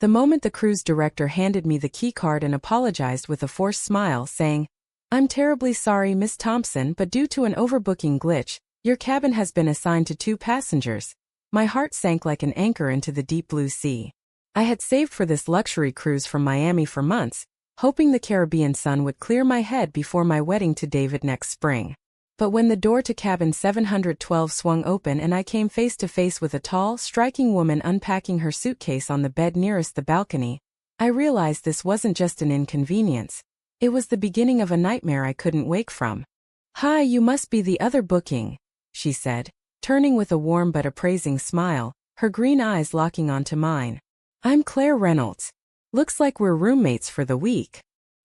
The moment the cruise director handed me the key card and apologized with a forced smile, saying, "I'm terribly sorry, Miss Thompson, but due to an overbooking glitch, your cabin has been assigned to 2 passengers," my heart sank like an anchor into the deep blue sea. I had saved for this luxury cruise from Miami for months, hoping the Caribbean sun would clear my head before my wedding to David next spring. But when the door to cabin 712 swung open and I came face to face with a tall, striking woman unpacking her suitcase on the bed nearest the balcony, I realized this wasn't just an inconvenience. It was the beginning of a nightmare I couldn't wake from. "Hi, you must be the other booking," she said, turning with a warm but appraising smile, her green eyes locking onto mine. "I'm Claire Reynolds. Looks like we're roommates for the week."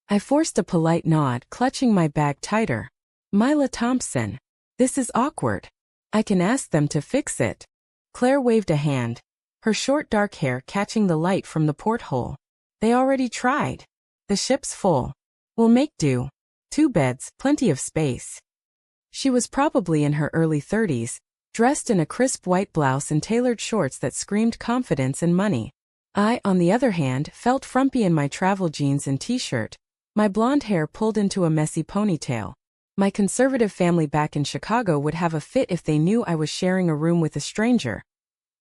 I forced a polite nod, clutching my bag tighter. "Myla Thompson. This is awkward. I can ask them to fix it." Claire waved a hand, her short dark hair catching the light from the porthole. "They already tried. The ship's full. We'll make do. 2 beds, plenty of space." She was probably in her early 30s, dressed in a crisp white blouse and tailored shorts that screamed confidence and money. I, on the other hand, felt frumpy in my travel jeans and t-shirt, my blonde hair pulled into a messy ponytail. My conservative family back in Chicago would have a fit if they knew I was sharing a room with a stranger,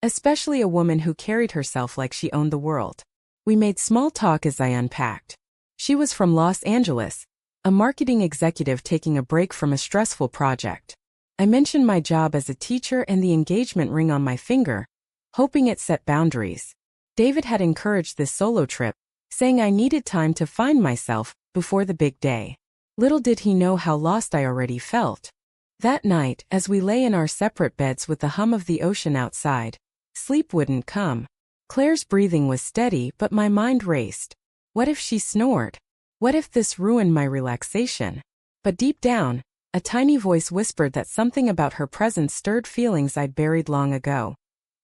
especially a woman who carried herself like she owned the world. We made small talk as I unpacked. She was from Los Angeles, a marketing executive taking a break from a stressful project. I mentioned my job as a teacher and the engagement ring on my finger, hoping it set boundaries. David had encouraged this solo trip, saying I needed time to find myself before the big day. Little did he know how lost I already felt. That night, as we lay in our separate beds with the hum of the ocean outside, sleep wouldn't come. Claire's breathing was steady, but my mind raced. What if she snored? What if this ruined my relaxation? But deep down, a tiny voice whispered that something about her presence stirred feelings I'd buried long ago.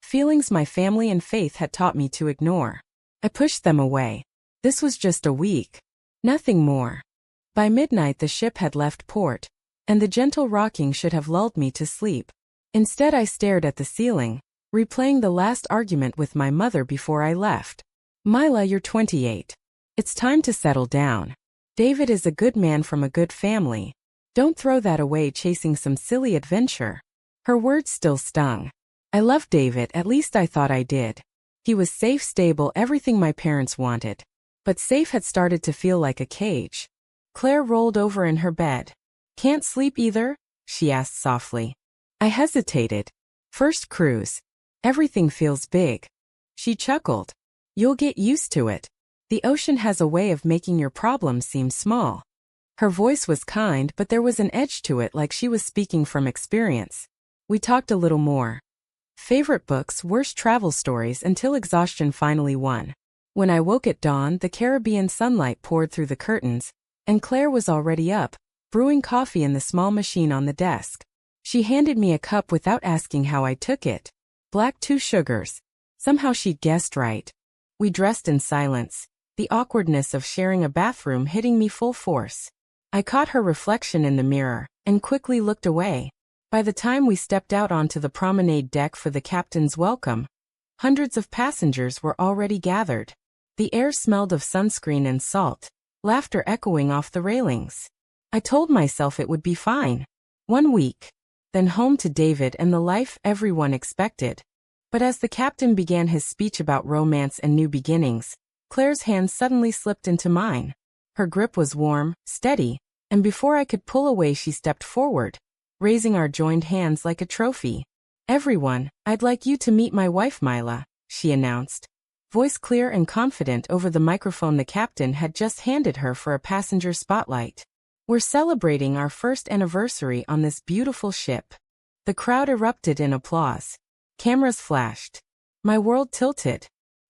Feelings my family and faith had taught me to ignore. I pushed them away. This was just a week. Nothing more. By midnight the ship had left port, and the gentle rocking should have lulled me to sleep. Instead I stared at the ceiling, replaying the last argument with my mother before I left. "Myla, you're 28. It's time to settle down. David is a good man from a good family. Don't throw that away chasing some silly adventure." Her words still stung. I loved David, at least I thought I did. He was safe, stable, everything my parents wanted. But safe had started to feel like a cage. Claire rolled over in her bed. "Can't sleep either?" she asked softly. I hesitated. "First cruise. Everything feels big." She chuckled. "You'll get used to it. The ocean has a way of making your problems seem small." Her voice was kind, but there was an edge to it, like she was speaking from experience. We talked a little more. Favorite books, worst travel stories, until exhaustion finally won. When I woke at dawn, the Caribbean sunlight poured through the curtains, and Claire was already up, brewing coffee in the small machine on the desk. She handed me a cup without asking how I took it. Black, 2 sugars. Somehow she'd guessed right. We dressed in silence, the awkwardness of sharing a bathroom hitting me full force. I caught her reflection in the mirror, and quickly looked away. By the time we stepped out onto the promenade deck for the captain's welcome, hundreds of passengers were already gathered. The air smelled of sunscreen and salt, laughter echoing off the railings. I told myself it would be fine. 1 week. Then home to David and the life everyone expected. But as the captain began his speech about romance and new beginnings, Claire's hand suddenly slipped into mine. Her grip was warm, steady, and before I could pull away she stepped forward, raising our joined hands like a trophy. "Everyone, I'd like you to meet my wife Myla," she announced. Voice clear and confident over the microphone the captain had just handed her for a passenger spotlight. "We're celebrating our first anniversary on this beautiful ship." The crowd erupted in applause. Cameras flashed. My world tilted.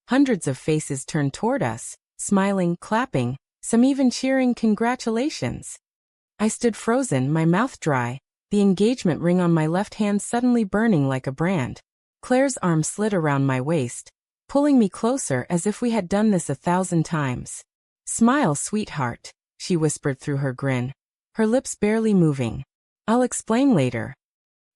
Hundreds of faces turned toward us, smiling, clapping, some even cheering congratulations. I stood frozen, my mouth dry, the engagement ring on my left hand suddenly burning like a brand. Claire's arm slid around my waist, pulling me closer as if we had done this 1,000 times. "Smile, sweetheart," she whispered through her grin, her lips barely moving. "I'll explain later."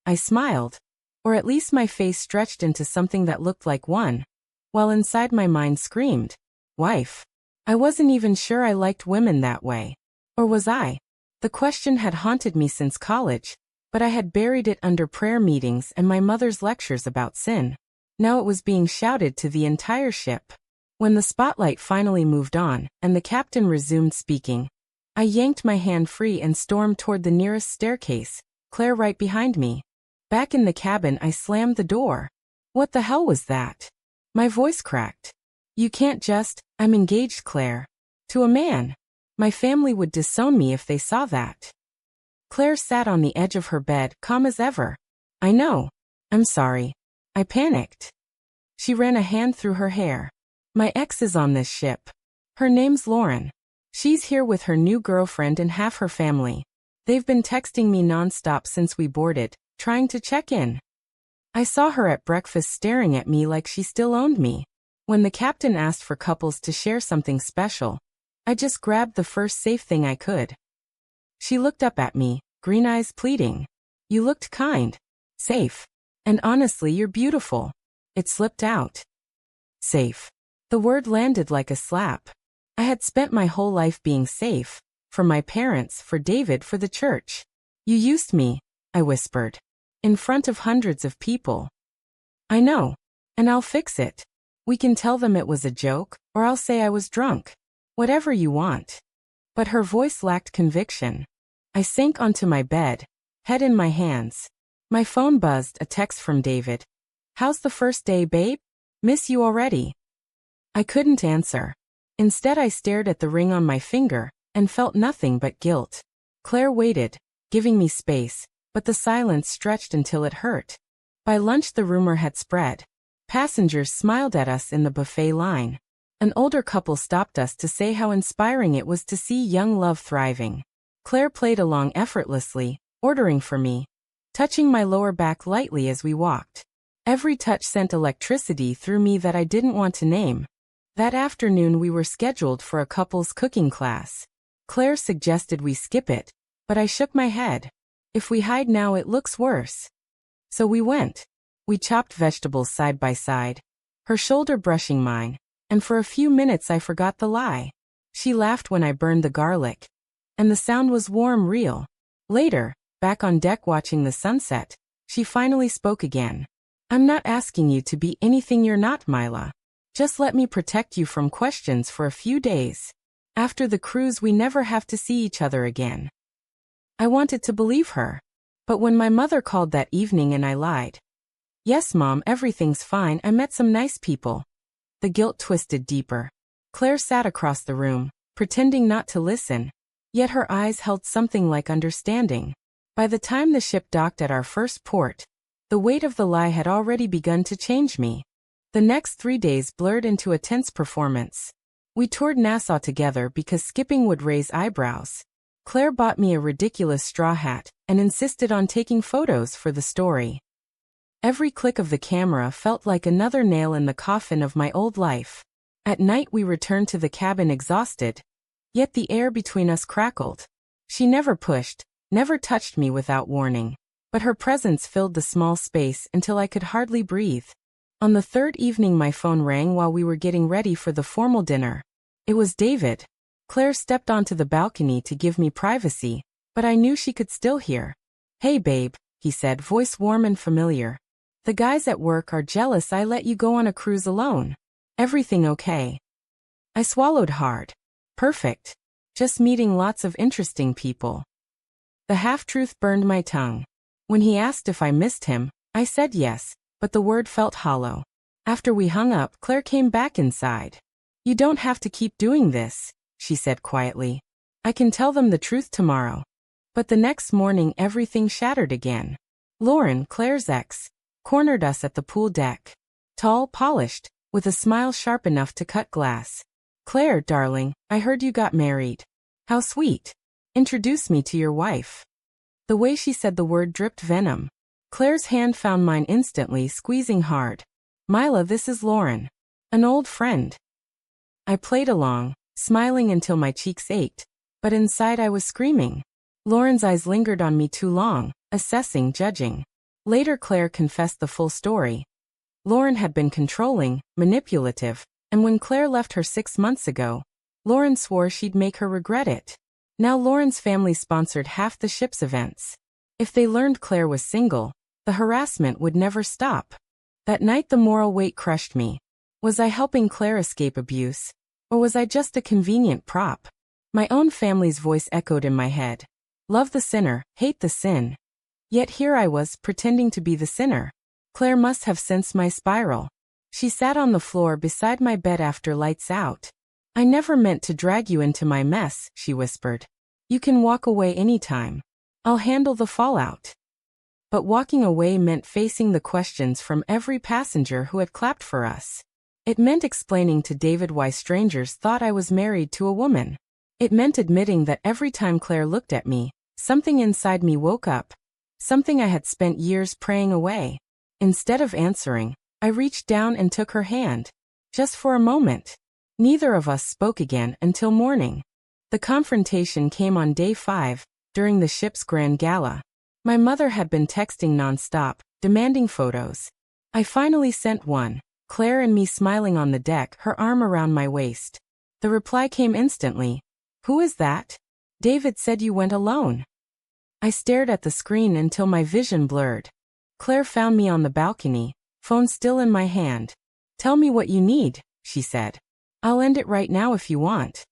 I smiled, or at least my face stretched into something that looked like one. while inside my mind screamed, wife. I wasn't even sure I liked women that way. Or was I? The question had haunted me since college, but I had buried it under prayer meetings and my mother's lectures about sin. Now it was being shouted to the entire ship. When the spotlight finally moved on, and the captain resumed speaking, I yanked my hand free and stormed toward the nearest staircase, Claire right behind me. Back in the cabin, I slammed the door. What the hell was that? My voice cracked. You can't just, I'm engaged, Claire. To a man. My family would disown me if they saw that. Claire sat on the edge of her bed, calm as ever. I know. I'm sorry. I panicked. She ran a hand through her hair. My ex is on this ship. Her name's Lauren. She's here with her new girlfriend and half her family. They've been texting me nonstop since we boarded, trying to check in. I saw her at breakfast staring at me like she still owned me. When the captain asked for couples to share something special, I just grabbed the first safe thing I could. She looked up at me, green eyes pleading. You looked kind. Safe. And honestly, you're beautiful. It slipped out. Safe. The word landed like a slap. I had spent my whole life being safe. For my parents, for David, for the church. You used me, I whispered. In front of hundreds of people. I know. And I'll fix it. We can tell them it was a joke, or I'll say I was drunk. Whatever you want. But her voice lacked conviction. I sank onto my bed, head in my hands. My phone buzzed, a text from David. How's the first day, babe? Miss you already. I couldn't answer. Instead, I stared at the ring on my finger, and felt nothing but guilt. Claire waited, giving me space, but the silence stretched until it hurt. By lunch the rumor had spread. Passengers smiled at us in the buffet line. An older couple stopped us to say how inspiring it was to see young love thriving. Claire played along effortlessly, ordering for me, touching my lower back lightly as we walked. Every touch sent electricity through me that I didn't want to name. That afternoon we were scheduled for a couple's cooking class. Claire suggested we skip it, but I shook my head. If we hide now it looks worse. So we went. We chopped vegetables side by side, her shoulder brushing mine, and for a few minutes I forgot the lie. She laughed when I burned the garlic. And the sound was warm, real. Later, back on deck watching the sunset, she finally spoke again. I'm not asking you to be anything you're not, Myla. Just let me protect you from questions for a few days. After the cruise we never have to see each other again. I wanted to believe her. But when my mother called that evening and I lied. Yes, Mom, everything's fine, I met some nice people. The guilt twisted deeper. Claire sat across the room, pretending not to listen. Yet her eyes held something like understanding. By the time the ship docked at our first port, the weight of the lie had already begun to change me. The next 3 days blurred into a tense performance. We toured Nassau together because skipping would raise eyebrows. Claire bought me a ridiculous straw hat and insisted on taking photos for the story. Every click of the camera felt like another nail in the coffin of my old life. At night we returned to the cabin exhausted. Yet the air between us crackled. She never pushed, never touched me without warning. But her presence filled the small space until I could hardly breathe. On the third evening my phone rang while we were getting ready for the formal dinner. It was David. Claire stepped onto the balcony to give me privacy, but I knew she could still hear. Hey babe, he said, voice warm and familiar. The guys at work are jealous I let you go on a cruise alone. Everything okay? I swallowed hard. Perfect. Just meeting lots of interesting people. The half-truth burned my tongue. When he asked if I missed him, I said yes, but the word felt hollow. After we hung up, Claire came back inside. You don't have to keep doing this, she said quietly. I can tell them the truth tomorrow. But the next morning everything shattered again. Lauren, Claire's ex, cornered us at the pool deck. Tall, polished, with a smile sharp enough to cut glass. Claire, darling, I heard you got married. How sweet. Introduce me to your wife. The way she said the word dripped venom. Claire's hand found mine instantly, squeezing hard. Myla, this is Lauren. An old friend. I played along, smiling until my cheeks ached, but inside I was screaming. Lauren's eyes lingered on me too long, assessing, judging. Later Claire confessed the full story. Lauren had been controlling, manipulative, and when Claire left her 6 months ago, Lauren swore she'd make her regret it. Now Lauren's family sponsored half the ship's events. If they learned Claire was single, the harassment would never stop. That night the moral weight crushed me. Was I helping Claire escape abuse? Or was I just a convenient prop? My own family's voice echoed in my head. Love the sinner, hate the sin. Yet here I was, pretending to be the sinner. Claire must have sensed my spiral. She sat on the floor beside my bed after lights out. I never meant to drag you into my mess, she whispered. You can walk away anytime. I'll handle the fallout. But walking away meant facing the questions from every passenger who had clapped for us. It meant explaining to David why strangers thought I was married to a woman. It meant admitting that every time Claire looked at me, something inside me woke up. Something I had spent years praying away. Instead of answering, I reached down and took her hand. Just for a moment. Neither of us spoke again until morning. The confrontation came on day 5, during the ship's grand gala. My mother had been texting nonstop, demanding photos. I finally sent one, Claire and me smiling on the deck, her arm around my waist. The reply came instantly. Who is that? David said you went alone. I stared at the screen until my vision blurred. Claire found me on the balcony, phone still in my hand. Tell me what you need, she said. I'll end it right now if you want.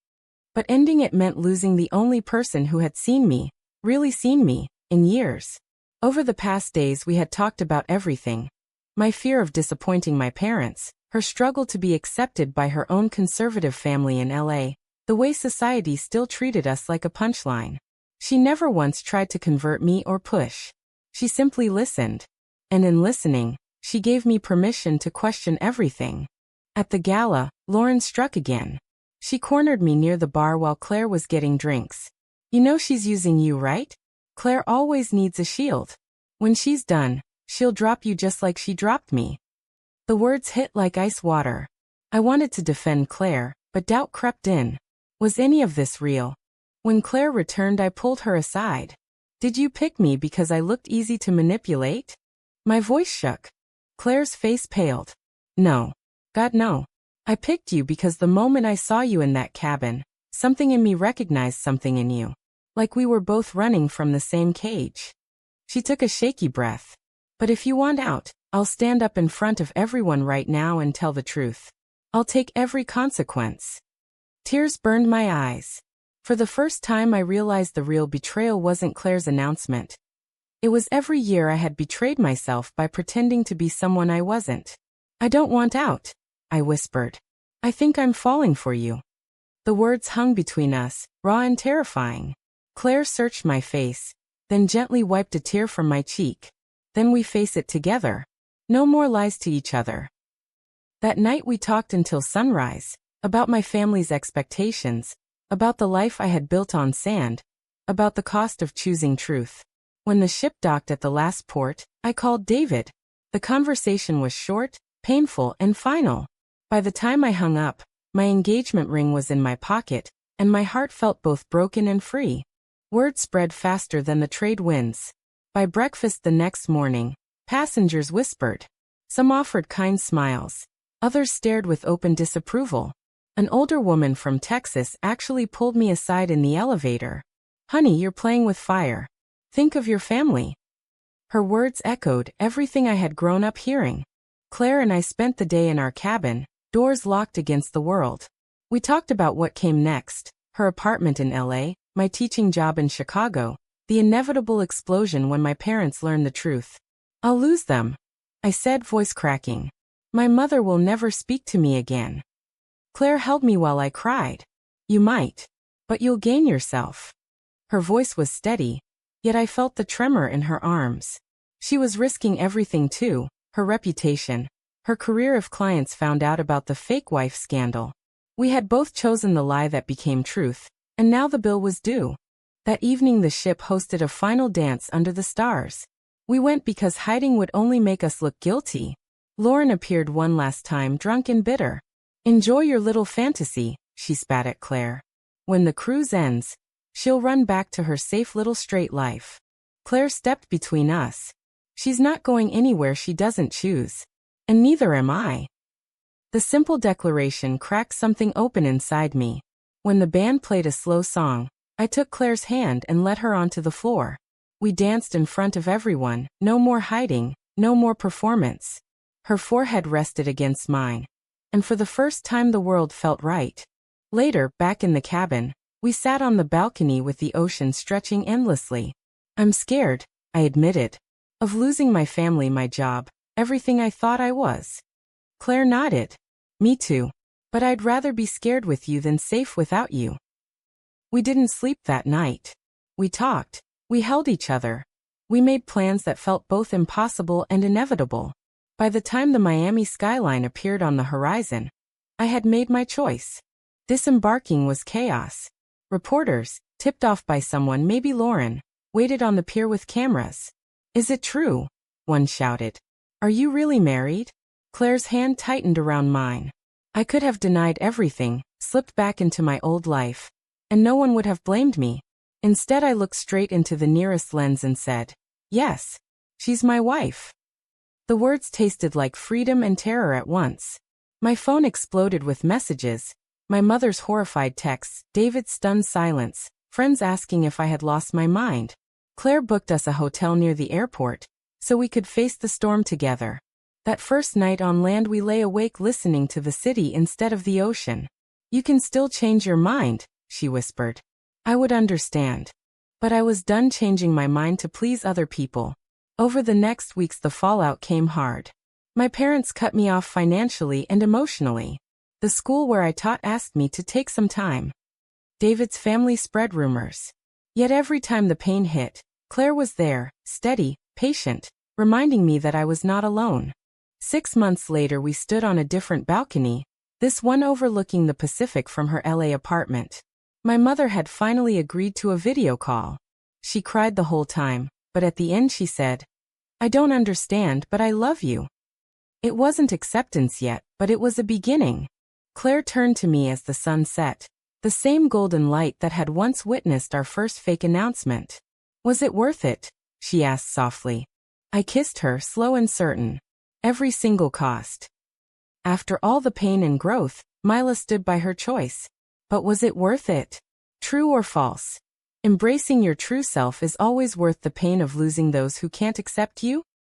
But ending it meant losing the only person who had seen me, really seen me, in years. Over the past days we had talked about everything. My fear of disappointing my parents, her struggle to be accepted by her own conservative family in LA, the way society still treated us like a punchline. She never once tried to convert me or push. She simply listened. And in listening, she gave me permission to question everything. At the gala, Lauren struck again. She cornered me near the bar while Claire was getting drinks. You know she's using you, right? Claire always needs a shield. When she's done, she'll drop you just like she dropped me. The words hit like ice water. I wanted to defend Claire, but doubt crept in. Was any of this real? When Claire returned, I pulled her aside. Did you pick me because I looked easy to manipulate? My voice shook. Claire's face paled. No. God, no. I picked you because the moment I saw you in that cabin, something in me recognized something in you. Like we were both running from the same cage. She took a shaky breath. But if you want out, I'll stand up in front of everyone right now and tell the truth. I'll take every consequence. Tears burned my eyes. For the first time I realized the real betrayal wasn't Claire's announcement. It was every year I had betrayed myself by pretending to be someone I wasn't. I don't want out, I whispered. I think I'm falling for you. The words hung between us, raw and terrifying. Claire searched my face, then gently wiped a tear from my cheek. Then we face it together. No more lies to each other. That night we talked until sunrise, about my family's expectations, about the life I had built on sand, about the cost of choosing truth. When the ship docked at the last port, I called David. The conversation was short, painful, and final. By the time I hung up, my engagement ring was in my pocket, and my heart felt both broken and free. Word spread faster than the trade winds. By breakfast the next morning, passengers whispered. Some offered kind smiles. Others stared with open disapproval. An older woman from Texas actually pulled me aside in the elevator. Honey, you're playing with fire. Think of your family. Her words echoed everything I had grown up hearing. Claire and I spent the day in our cabin, doors locked against the world. We talked about what came next, her apartment in LA, my teaching job in Chicago, the inevitable explosion when my parents learned the truth. I'll lose them, I said, voice cracking. My mother will never speak to me again. Claire held me while I cried. You might, but you'll gain yourself. Her voice was steady, yet I felt the tremor in her arms. She was risking everything too, her reputation, her career if clients found out about the fake wife scandal. We had both chosen the lie that became truth, and now the bill was due. That evening the ship hosted a final dance under the stars. We went because hiding would only make us look guilty. Lauren appeared one last time, drunk and bitter. Enjoy your little fantasy, she spat at Claire. When the cruise ends, she'll run back to her safe little straight life. Claire stepped between us. She's not going anywhere she doesn't choose. And neither am I. The simple declaration cracked something open inside me. When the band played a slow song, I took Claire's hand and led her onto the floor. We danced in front of everyone, no more hiding, no more performance. Her forehead rested against mine. And for the first time the world felt right. Later, back in the cabin, we sat on the balcony with the ocean stretching endlessly. I'm scared, I admitted. Of losing my family, my job, everything I thought I was. Claire nodded. Me too. But I'd rather be scared with you than safe without you. We didn't sleep that night. We talked. We held each other. We made plans that felt both impossible and inevitable. By the time the Miami skyline appeared on the horizon, I had made my choice. Disembarking was chaos. Reporters, tipped off by someone, maybe Lauren, waited on the pier with cameras. Is it true? One shouted. Are you really married? Claire's hand tightened around mine. I could have denied everything, slipped back into my old life, and no one would have blamed me. Instead, I looked straight into the nearest lens and said, yes, she's my wife. The words tasted like freedom and terror at once. My phone exploded with messages. My mother's horrified texts, David's stunned silence, friends asking if I had lost my mind. Claire booked us a hotel near the airport, so we could face the storm together. That first night on land we lay awake listening to the city instead of the ocean. You can still change your mind, she whispered. I would understand. But I was done changing my mind to please other people. Over the next weeks the fallout came hard. My parents cut me off financially and emotionally. The school where I taught asked me to take some time. David's family spread rumors. Yet every time the pain hit, Claire was there, steady, patient, reminding me that I was not alone. 6 months later we stood on a different balcony, this one overlooking the Pacific from her LA apartment. My mother had finally agreed to a video call. She cried the whole time, but at the end she said, I don't understand, but I love you. It wasn't acceptance yet, but it was a beginning. Claire turned to me as the sun set, the same golden light that had once witnessed our first fake announcement. Was it worth it? She asked softly. I kissed her, slow and certain. Every single cost. After all the pain and growth, Myla stood by her choice. But was it worth it? True or false? Embracing your true self is always worth the pain of losing those who can't accept you?